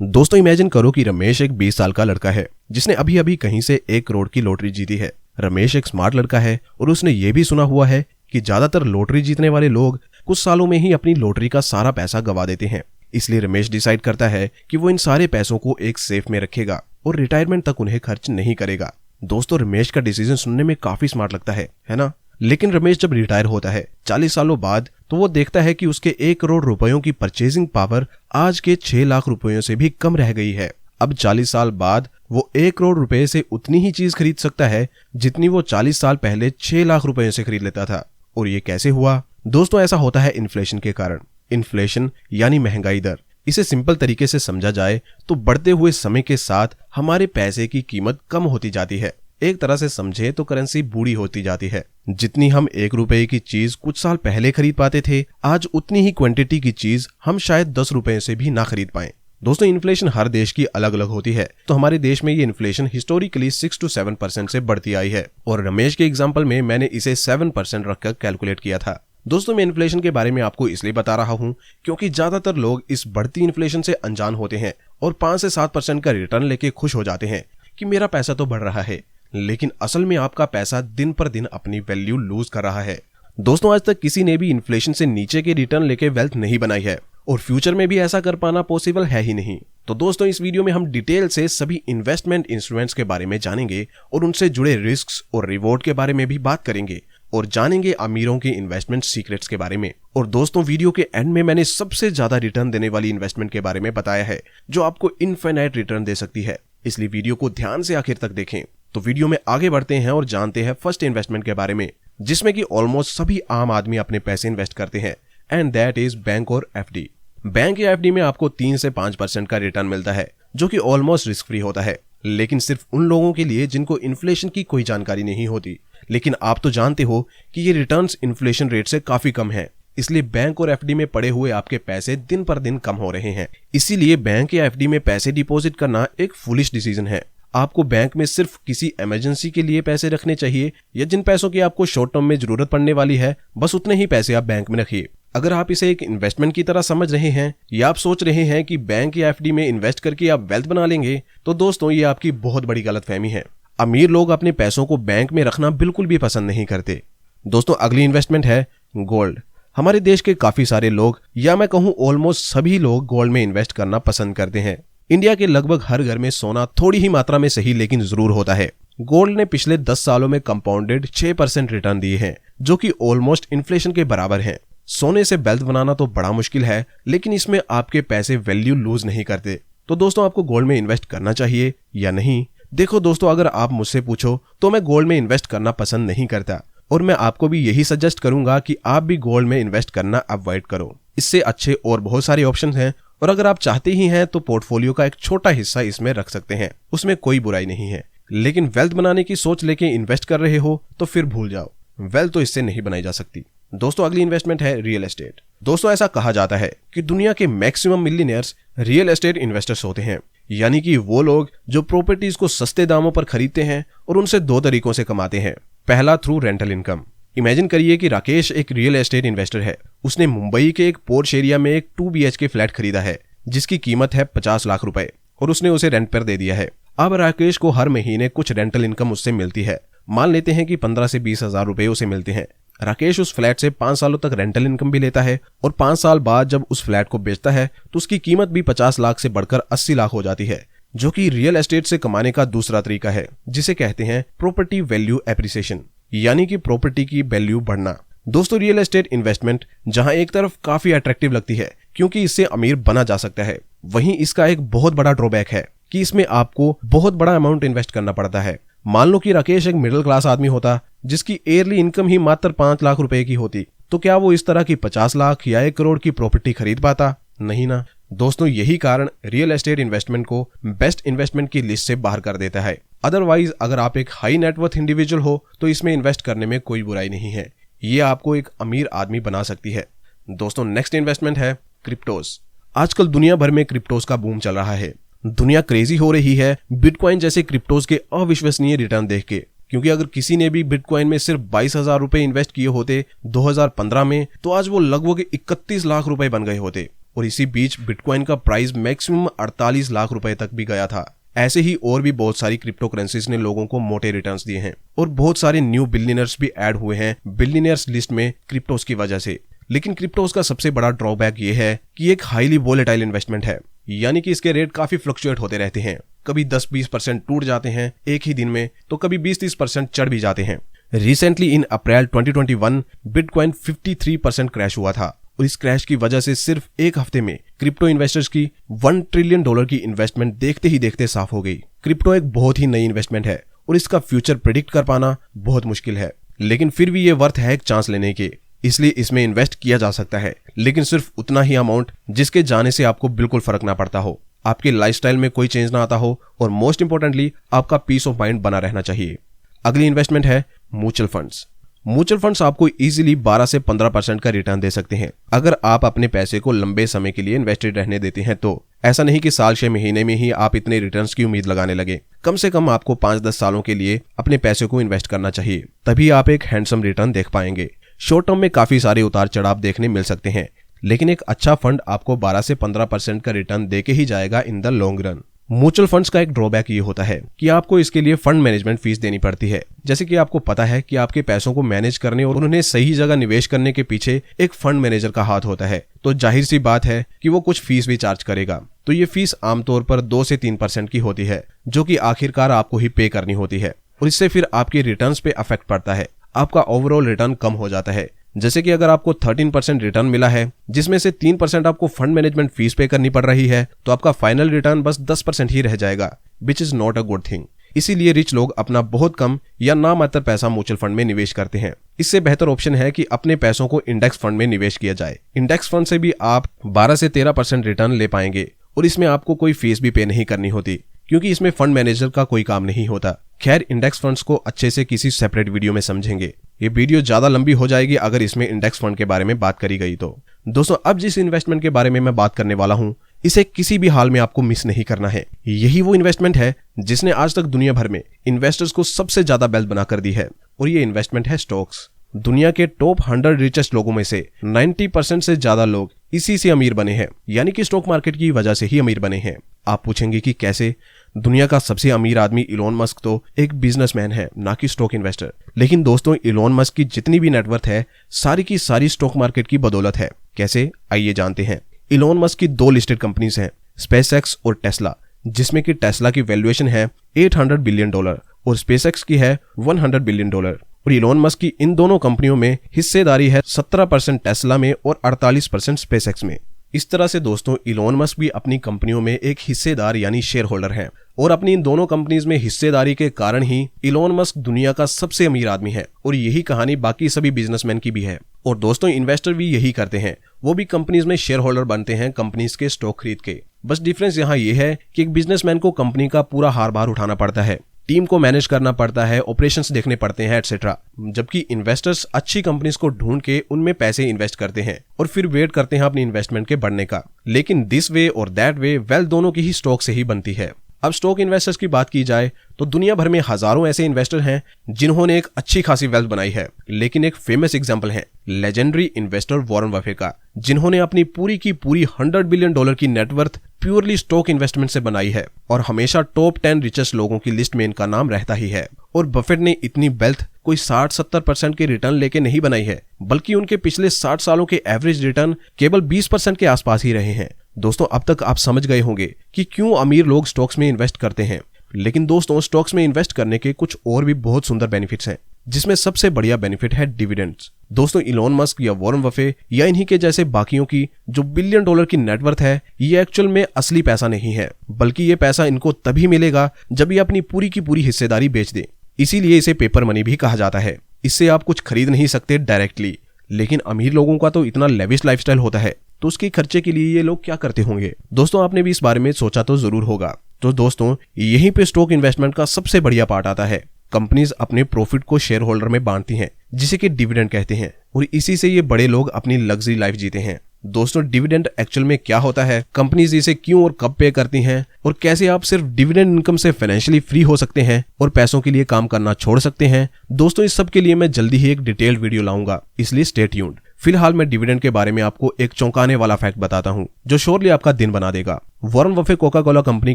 दोस्तों इमेजिन करो कि रमेश एक 20 साल का लड़का है जिसने अभी अभी कहीं से 1 करोड़ की लॉटरी जीती है। रमेश एक स्मार्ट लड़का है और उसने ये भी सुना हुआ है कि ज्यादातर लॉटरी जीतने वाले लोग कुछ सालों में ही अपनी लॉटरी का सारा पैसा गवा देते हैं। इसलिए रमेश डिसाइड करता है कि वो इन सारे पैसों को एक सेफ में रखेगा और रिटायरमेंट तक उन्हें खर्च नहीं करेगा। दोस्तों रमेश का डिसीजन सुनने में काफी स्मार्ट लगता है ना? लेकिन रमेश जब रिटायर होता है 40 सालों बाद तो वो देखता है कि उसके 1 करोड़ रुपयों की परचेजिंग पावर आज के 6 लाख रुपयों से भी कम रह गई है। अब 40 साल बाद वो 1 करोड़ रुपए से उतनी ही चीज खरीद सकता है जितनी वो 40 साल पहले 6 लाख रुपयों से खरीद लेता था। और ये कैसे हुआ? दोस्तों ऐसा होता है इन्फ्लेशन के कारण। इन्फ्लेशन यानी महंगाई दर। इसे सिंपल तरीके से समझा जाए तो बढ़ते हुए समय के साथ हमारे पैसे की कीमत कम होती जाती है। एक तरह से समझे तो करेंसी बूढ़ी होती जाती है। जितनी हम 1 रुपए की चीज कुछ साल पहले खरीद पाते थे, आज उतनी ही क्वांटिटी की चीज हम शायद 10 रुपए से भी ना खरीद पाएं। दोस्तों इन्फ्लेशन हर देश की अलग अलग होती है, तो हमारे देश में ये इन्फ्लेशन हिस्टोरिकली 6 to 7% से बढ़ती आई है और रमेश के एग्जाम्पल में मैंने इसे 7% रखकर कैलकुलेट किया था। दोस्तों मैं इन्फ्लेशन के बारे में आपको इसलिए बता रहा हूँ क्योंकि ज्यादातर लोग इस बढ़ती इन्फ्लेशन से अनजान होते हैं और 5 से 7% का रिटर्न लेके खुश हो जाते हैं कि मेरा पैसा तो बढ़ रहा है, लेकिन असल में आपका पैसा दिन पर दिन अपनी वैल्यू लूज कर रहा है। दोस्तों आज तक किसी ने भी इन्फ्लेशन से नीचे के रिटर्न लेके वेल्थ नहीं बनाई है और फ्यूचर में भी ऐसा कर पाना पॉसिबल है ही नहीं। तो दोस्तों इस वीडियो में हम डिटेल से सभी इन्वेस्टमेंट इंस्ट्रूमेंट्स के बारे में जानेंगे और उनसे जुड़े रिस्क्स और रिवॉर्ड के बारे में भी बात करेंगे और जानेंगे अमीरों के इन्वेस्टमेंट सीक्रेट्स के बारे में। और दोस्तों वीडियो के एंड में मैंने सबसे ज्यादा रिटर्न देने वाली इन्वेस्टमेंट के बारे में बताया है जो आपको इनफाइनाइट रिटर्न दे सकती है, इसलिए वीडियो को ध्यान से आखिर तक देखें। तो वीडियो में आगे बढ़ते हैं और जानते हैं फर्स्ट इन्वेस्टमेंट के बारे में जिसमें कि ऑलमोस्ट सभी आम आदमी अपने पैसे इन्वेस्ट करते हैं एंड दैट इज बैंक और एफडी। बैंक या एफडी में आपको 3 से 5% का रिटर्न मिलता है जो कि ऑलमोस्ट रिस्क फ्री होता है, लेकिन सिर्फ उन लोगों के लिए जिनको इन्फ्लेशन की कोई जानकारी नहीं होती। लेकिन आप तो जानते हो कि ये रिटर्न्स इन्फ्लेशन रेट से काफी कम है, इसलिए बैंक और एफडी में पड़े हुए आपके पैसे दिन पर दिन कम हो रहे हैं। इसीलिए बैंक या एफडी में पैसे डिपॉजिट करना एक फुलिश डिसीजन है। आपको बैंक में सिर्फ किसी इमरजेंसी के लिए पैसे रखने चाहिए या जिन पैसों की आपको शॉर्ट टर्म में जरूरत पड़ने वाली है बस उतने ही पैसे आप बैंक में रखिए। अगर आप इसे एक इन्वेस्टमेंट की तरह समझ रहे हैं या आप सोच रहे हैं कि बैंक या एफडी में इन्वेस्ट करके आप वेल्थ बना लेंगे तो दोस्तों ये आपकी बहुत बड़ी गलतफहमी है। अमीर लोग अपने पैसों को बैंक में रखना बिल्कुल भी पसंद नहीं करते। दोस्तों अगली इन्वेस्टमेंट है गोल्ड। हमारे देश के काफी सारे लोग या मैं कहूँ ऑलमोस्ट सभी लोग गोल्ड में इन्वेस्ट करना पसंद करते हैं। इंडिया के लगभग हर घर में सोना थोड़ी ही मात्रा में सही लेकिन जरूर होता है। गोल्ड ने पिछले 10 सालों में कंपाउंडेड 6% रिटर्न दिए हैं जो कि ऑलमोस्ट इन्फ्लेशन के बराबर है। सोने से वेल्थ बनाना तो बड़ा मुश्किल है, लेकिन इसमें आपके पैसे वैल्यू लूज नहीं करते। तो दोस्तों आपको गोल्ड में इन्वेस्ट करना चाहिए या नहीं? देखो दोस्तों अगर आप मुझसे पूछो तो मैं गोल्ड में इन्वेस्ट करना पसंद नहीं करता और मैं आपको भी यही सजेस्ट करूंगा कि आप भी गोल्ड में इन्वेस्ट करना अवॉइड करो। इससे अच्छे और बहुत सारे ऑप्शन हैं और अगर आप चाहते ही हैं तो पोर्टफोलियो का एक छोटा हिस्सा इसमें रख सकते हैं, उसमें कोई बुराई नहीं है। लेकिन वेल्थ बनाने की सोच लेके इन्वेस्ट कर रहे हो तो फिर भूल जाओ, वेल्थ तो इससे नहीं बनाई जा सकती। दोस्तों अगली इन्वेस्टमेंट है रियल एस्टेट। दोस्तों ऐसा कहा जाता है कि दुनिया के maximum millionaires real estate investors होते हैं, यानी कि वो लोग जो प्रॉपर्टीज को सस्ते दामों पर खरीदते हैं और उनसे 2 तरीकों से कमाते हैं। पहला थ्रू रेंटल इनकम। इमेजिन करिए कि राकेश एक रियल एस्टेट इन्वेस्टर है। उसने मुंबई के एक पोर्श एरिया में एक 2 BHK फ्लैट खरीदा है जिसकी कीमत है 50 लाख रुपए और उसने उसे रेंट पर दे दिया है। अब राकेश को हर महीने कुछ रेंटल इनकम उससे मिलती है। मान लेते हैं कि 15 से 20 हजार रुपए उसे मिलते हैं। राकेश उस फ्लैट से 5 सालों तक रेंटल इनकम भी लेता है और 5 साल बाद जब उस फ्लैट को बेचता है तो उसकी कीमत भी 50 लाख से बढ़कर 80 लाख हो जाती है, जो कि रियल एस्टेट से कमाने का दूसरा तरीका है जिसे कहते हैं प्रॉपर्टी वैल्यू एप्रिसिएशन, यानी कि प्रॉपर्टी की वैल्यू बढ़ना। दोस्तों रियल एस्टेट इन्वेस्टमेंट जहां एक तरफ काफी अट्रैक्टिव लगती है क्योंकि इससे अमीर बना जा सकता है, वहीं इसका एक बहुत बड़ा ड्रॉबैक है कि इसमें आपको बहुत बड़ा अमाउंट इन्वेस्ट करना पड़ता है। मान लो कि राकेश एक मिडिल क्लास आदमी होता जिसकी ईयरली इनकम ही मात्र 5 लाख रुपए की होती, तो क्या वो इस तरह की 50 लाख या 1 करोड़ की प्रॉपर्टी खरीद पाता? नहीं ना। दोस्तों यही कारण रियल एस्टेट इन्वेस्टमेंट को बेस्ट इन्वेस्टमेंट की लिस्ट से बाहर कर देता है। अदरवाइज अगर आप एक हाई नेटवर्थ इंडिविजुअल हो तो इसमें इन्वेस्ट करने में कोई बुराई नहीं है, ये आपको एक अमीर आदमी बना सकती है। दोस्तों नेक्स्ट इन्वेस्टमेंट है क्रिप्टोस। आजकल दुनिया भर में क्रिप्टोस का बूम चल रहा है। दुनिया क्रेजी हो रही है बिटकॉइन जैसे क्रिप्टोस के अविश्वसनीय रिटर्न देख के, क्योंकि अगर किसी ने भी बिटकॉइन में सिर्फ 22,000 रुपए इन्वेस्ट किए होते 2015 में तो आज वो लगभग 31 लाख रुपए बन गए होते। और इसी बीच बिटकॉइन का प्राइस मैक्सिमम 48 लाख रुपए तक भी गया था। ऐसे ही और भी बहुत सारी क्रिप्टो करेंसीज ने लोगों को मोटे रिटर्न्स दिए हैं और बहुत सारे न्यू बिलियनर्स भी ऐड हुए हैं बिलियनर्स लिस्ट में क्रिप्टोस की वजह से। लेकिन क्रिप्टोस का सबसे बड़ा ड्रॉबैक ये है कि एक हाईली वोलेटाइल इन्वेस्टमेंट है, यानी कि इसके रेट काफी फ्लक्चुएट होते रहते हैं। कभी 10-20% टूट जाते हैं एक ही दिन में, तो कभी 20-30% चढ़ भी जाते हैं। Recently in April 2021 bitcoin 53% crash हुआ था और इस क्रैश की वजह से सिर्फ एक हफ्ते में क्रिप्टो इन्वेस्टर्स की $1 ट्रिलियन की इन्वेस्टमेंट देखते ही देखते साफ हो गई। क्रिप्टो एक बहुत ही नई इन्वेस्टमेंट है और इसका फ्यूचर प्रिडिक्ट कर पाना बहुत मुश्किल है, लेकिन फिर भी ये वर्थ है एक चांस लेने के। इसलिए इसमें इन्वेस्ट किया जा सकता है, लेकिन सिर्फ उतना ही अमाउंट जिसके जाने से आपको बिल्कुल फर्क ना पड़ता हो, आपके लाइफस्टाइल में कोई चेंज ना आता हो और मोस्ट इंपोर्टेंटली आपका पीस ऑफ माइंड बना रहना चाहिए। अगली इन्वेस्टमेंट है म्यूचुअल फंड्स। म्यूचुअल फंड्स आपको इजीली 12 से 15% का रिटर्न दे सकते हैं अगर आप अपने पैसे को लंबे समय के लिए इन्वेस्टेड रहने देते हैं तो। ऐसा नहीं कि साल 6 महीने में ही आप इतने रिटर्न्स की उम्मीद लगाने लगे। कम से कम आपको 5-10 सालों के लिए अपने पैसे को इन्वेस्ट करना चाहिए, तभी आप एक हैंडसम रिटर्न देख पाएंगे। शॉर्ट टर्म में काफी सारे उतार चढ़ाव देखने मिल सकते हैं, लेकिन एक अच्छा फंड आपको 12 से 15% का रिटर्न देके ही जाएगा in the long run. Mutual funds का एक ड्रॉबैक ये होता है कि आपको इसके लिए फंड मैनेजमेंट फीस देनी पड़ती है। जैसे कि आपको पता है कि आपके पैसों को मैनेज करने और उन्हें सही जगह निवेश करने के पीछे एक फंड मैनेजर का हाथ होता है, तो जाहिर सी बात है कि वो कुछ फीस भी चार्ज करेगा। तो ये फीस आमतौर पर 2 से 3% की होती है, जो कि आखिरकार आपको ही पे करनी होती है और इससे फिर आपके रिटर्न्स पे अफेक्ट पड़ता है। आपका ओवरऑल रिटर्न कम हो जाता है। जैसे कि अगर आपको 13% रिटर्न मिला है, जिसमें से 3% आपको फंड मैनेजमेंट फीस पे करनी पड़ रही है, तो आपका फाइनल रिटर्न बस 10% ही रह जाएगा, which is not a good thing. इसीलिए रिच लोग अपना बहुत कम या नामात्र पैसा म्यूचुअल फंड में निवेश करते हैं। इससे बेहतर ऑप्शन है कि अपने पैसों को इंडेक्स फंड में निवेश किया जाए। इंडेक्स फंड से भी आप 12 से 13% रिटर्न ले पाएंगे और इसमें आपको कोई फीस भी पे नहीं करनी होती, क्योंकि इसमें फंड मैनेजर का कोई काम नहीं होता। खैर, इंडेक्स फंड्स को अच्छे से किसी सेपरेट वीडियो में समझेंगे। ये वीडियो ज्यादा लंबी हो जाएगी अगर इसमें इंडेक्स फंड के बारे में बात करी गई तो। दोस्तों, अब जिस इन्वेस्टमेंट के बारे में मैं बात करने वाला हूं, इसे किसी भी हाल में आपको मिस नहीं करना है। यही वो इन्वेस्टमेंट है जिसने आज तक दुनिया भर में इन्वेस्टर्स को सबसे ज्यादा वेल्थ बना कर दी है, और ये इन्वेस्टमेंट है स्टॉक्स। दुनिया के टॉप 100 रिचेस्ट लोगों में से 90% से ज्यादा लोग इसी से अमीर बने हैं, यानी कि स्टॉक मार्केट की वजह से ही अमीर बने हैं। आप पूछेंगे कि कैसे? दुनिया का सबसे अमीर आदमी इलोन मस्क तो एक बिजनेसमैन है, ना कि स्टॉक इन्वेस्टर। लेकिन दोस्तों, इलोन मस्क की जितनी भी नेटवर्थ है, सारी की सारी स्टॉक मार्केट की बदौलत है। कैसे? आइए जानते हैं। इलोन मस्क की 2 लिस्टेड कंपनीज हैं, स्पेसएक्स और टेस्ला, जिसमें कि टेस्ला की वैल्यूएशन है $800 बिलियन और स्पेसएक्स की है $100 बिलियन। और इलोन मस्क की इन दोनों कंपनियों में हिस्सेदारी है 17% टेस्ला में और 48% स्पेसएक्स में। इस तरह से दोस्तों, इलोन मस्क भी अपनी कंपनियों में एक हिस्सेदार यानी शेयर होल्डर हैं, और अपनी इन दोनों कंपनीज में हिस्सेदारी के कारण ही इलोन मस्क दुनिया का सबसे अमीर आदमी है। और यही कहानी बाकी सभी बिजनेसमैन की भी है। और दोस्तों, इन्वेस्टर भी यही करते हैं, वो भी कंपनीज में शेयर होल्डर बनते हैं कंपनीज के स्टॉक खरीद के। बस डिफरेंस यहाँ ये है कि एक बिजनेसमैन को कंपनी का पूरा हार भार उठाना पड़ता है, टीम को मैनेज करना पड़ता है, ऑपरेशंस देखने पड़ते हैं, एटसेट्रा। जबकि इन्वेस्टर्स अच्छी कंपनीज को ढूंढ के उनमें पैसे इन्वेस्ट करते हैं और फिर वेट करते हैं अपनी इन्वेस्टमेंट के बढ़ने का। लेकिन दिस वे और दैट वे वेल्थ दोनों की ही स्टॉक से ही बनती है। अब स्टॉक इन्वेस्टर्स की बात की जाए तो दुनिया भर में हजारों ऐसे इन्वेस्टर हैं जिन्होंने एक अच्छी खासी वेल्थ बनाई है। लेकिन एक फेमस एग्जांपल है लेजेंडरी इन्वेस्टर वॉरेन बफेट का, जिन्होंने अपनी पूरी की पूरी $100 बिलियन की नेटवर्थ प्योरली स्टॉक इन्वेस्टमेंट से बनाई है, और हमेशा टॉप 10 रिचेस्ट लोगों की लिस्ट में इनका नाम रहता ही है। और बफेट ने इतनी वेल्थ कोई 60-70% के रिटर्न लेके नहीं बनाई है, बल्कि उनके पिछले 60 सालों के एवरेज रिटर्न केवल 20% के आसपास ही रहे हैं। दोस्तों, अब तक आप समझ गए होंगे कि क्यों अमीर लोग स्टॉक्स में इन्वेस्ट करते हैं। लेकिन दोस्तों, स्टॉक्स में इन्वेस्ट करने के कुछ और भी बहुत सुंदर बेनिफिट्स हैं, जिसमें सबसे बढ़िया बेनिफिट है डिविडेंड्स। दोस्तों, इलोन मस्क या वॉरेन बफेट या इन्हीं के जैसे बाकियों की जो $1 बिलियन की नेटवर्थ है, ये एक्चुअल में असली पैसा नहीं है, बल्कि ये पैसा इनको तभी मिलेगा जब ये अपनी पूरी की पूरी हिस्सेदारी बेच दे। इसीलिए इसे पेपर मनी भी कहा जाता है। इससे आप कुछ खरीद नहीं सकते डायरेक्टली। लेकिन अमीर लोगों का तो इतना लेविश लाइफस्टाइल होता है, तो उसके खर्चे के लिए ये लोग क्या करते होंगे? दोस्तों, आपने भी इस बारे में सोचा तो जरूर होगा। तो दोस्तों, यहीं पे स्टॉक इन्वेस्टमेंट का सबसे बढ़िया पार्ट आता है। कंपनीज अपने प्रॉफिट को शेयर होल्डर में बांटती हैं, जिसे कि डिविडेंड कहते हैं, और इसी से ये बड़े लोग अपनी लग्जरी लाइफ जीते हैं। दोस्तों, डिविडेंड एक्चुअल में क्या होता है, कंपनीज इसे क्यों और कब पे करती हैं, और कैसे आप सिर्फ डिविडेंड इनकम से फाइनेंशियली फ्री हो सकते हैं और पैसों के लिए काम करना छोड़ सकते हैं, दोस्तों इस सब के लिए मैं जल्दी ही एक डिटेल्ड वीडियो लाऊंगा, इसलिए स्टे ट्यून्ड। फिलहाल मैं डिविडेंड के बारे में आपको एक चौंकाने वाला फैक्ट बताता हूं जो श्योरली आपका दिन बना देगा। Warren Buffett Coca Cola company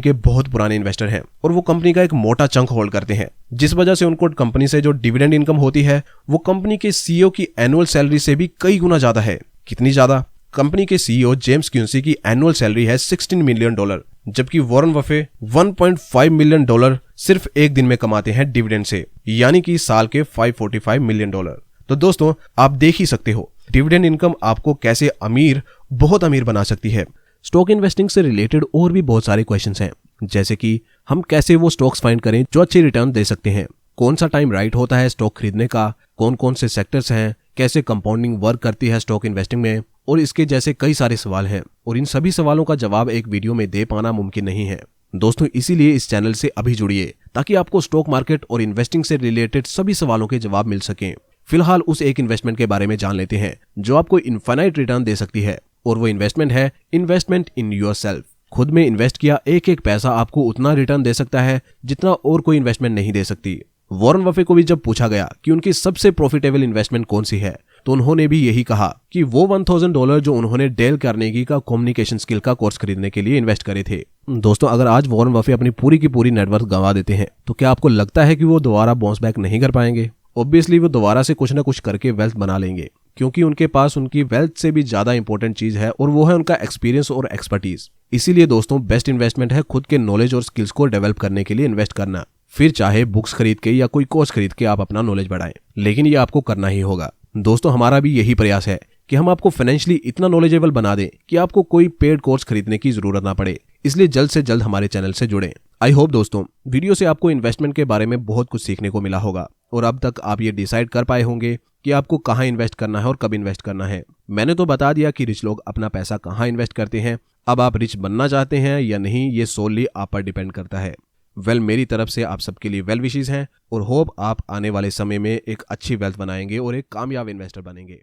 के बहुत पुराने इन्वेस्टर हैं और वो कंपनी का एक मोटा चंक होल्ड करते हैं, जिस वजह से उनको कंपनी से जो डिविडेंड इनकम होती है वो कंपनी के सीईओ की एनुअल सैलरी से भी कई गुना ज्यादा है। कितनी ज्यादा? कंपनी के सीईओ जेम्स क्विंसी की एनुअल सैलरी है $16 मिलियन, जबकि वॉरेन बफे $1.5 मिलियन सिर्फ एक दिन में कमाते हैं डिविडेंड से, यानी कि साल के $545 मिलियन। तो दोस्तों आप देख ही सकते हो डिविडेंड इनकम आपको कैसे बहुत अमीर बना सकती है। स्टॉक इन्वेस्टिंग से रिलेटेड और भी बहुत सारे क्वेश्चंस हैं, जैसे कि हम कैसे वो स्टॉक्स फाइंड करें जो अच्छे रिटर्न दे सकते हैं, कौन सा टाइम राइट होता है स्टॉक खरीदने का, कौन कौन से सेक्टर्स हैं, कैसे कंपाउंडिंग वर्क करती है स्टॉक इन्वेस्टिंग में, और इसके जैसे कई सारे सवाल हैं और इन सभी सवालों का जवाब एक वीडियो में दे पाना मुमकिन नहीं है दोस्तों। इसीलिए इस चैनल से अभी जुड़िए ताकि आपको स्टॉक मार्केट और इन्वेस्टिंग से रिलेटेड सभी सवालों के जवाब मिल सकें। फिलहाल उस एक इन्वेस्टमेंट के बारे में जान लेते हैं जो आपको इनफाइनाइट रिटर्न दे सकती है, और वो इन्वेस्टमेंट है इन्वेस्टमेंट इन योरसेल्फ। खुद में इन्वेस्ट किया एक एक पैसा आपको उतना रिटर्न दे सकता है जितना और कोई इन्वेस्टमेंट नहीं दे सकती। वॉरेन बफे को भी जब पूछा गया कि उनकी सबसे प्रॉफिटेबल इन्वेस्टमेंट कौन सी है, तो उन्होंने भी यही कहा कि वो $1000 जो उन्होंने डेल कार्नेगी का कम्युनिकेशन स्किल का कोर्स खरीदने के लिए इन्वेस्ट करे थे। दोस्तों अगर आज वॉरेन बफे अपनी पूरी की पूरी नेटवर्थ गंवा देते हैं तो क्या आपको लगता है कि वो दोबारा बाउंस बैक नहीं कर पाएंगे? ऑब्वियसली वो दोबारा से कुछ ना कुछ करके वेल्थ बना लेंगे, क्योंकि उनके पास उनकी वेल्थ से भी ज्यादा इंपॉर्टेंट चीज है और वो है उनका एक्सपीरियंस और एक्सपर्टीज। इसीलिए दोस्तों बेस्ट इन्वेस्टमेंट है खुद के नॉलेज और स्किल्स को डेवलप करने के लिए इन्वेस्ट करना, फिर चाहे बुक्स खरीद के या कोई कोर्स खरीद के आप अपना नॉलेज बढ़ाएं, लेकिन ये आपको करना ही होगा। दोस्तों हमारा भी यही प्रयास है कि हम आपको फाइनेंशियली इतना नॉलेजेबल बना दें कि आपको कोई पेड कोर्स खरीदने की जरूरत ना पड़े, इसलिए जल्द से जल्द हमारे चैनल से जुड़ें। आई होप दोस्तों वीडियो से आपको इन्वेस्टमेंट के बारे में बहुत कुछ सीखने को मिला होगा और अब तक आप ये डिसाइड कर पाए होंगे कि आपको कहाँ इन्वेस्ट करना है और कब इन्वेस्ट करना है। मैंने तो बता दिया कि रिच लोग अपना पैसा कहाँ इन्वेस्ट करते हैं। अब आप रिच बनना चाहते हैं या नहीं ये सोलली आप पर डिपेंड करता है। मेरी तरफ से आप सबके लिए वेल विशेस हैं और होप आप आने वाले समय में एक अच्छी वेल्थ बनाएंगे और एक कामयाब इन्वेस्टर बनेंगे।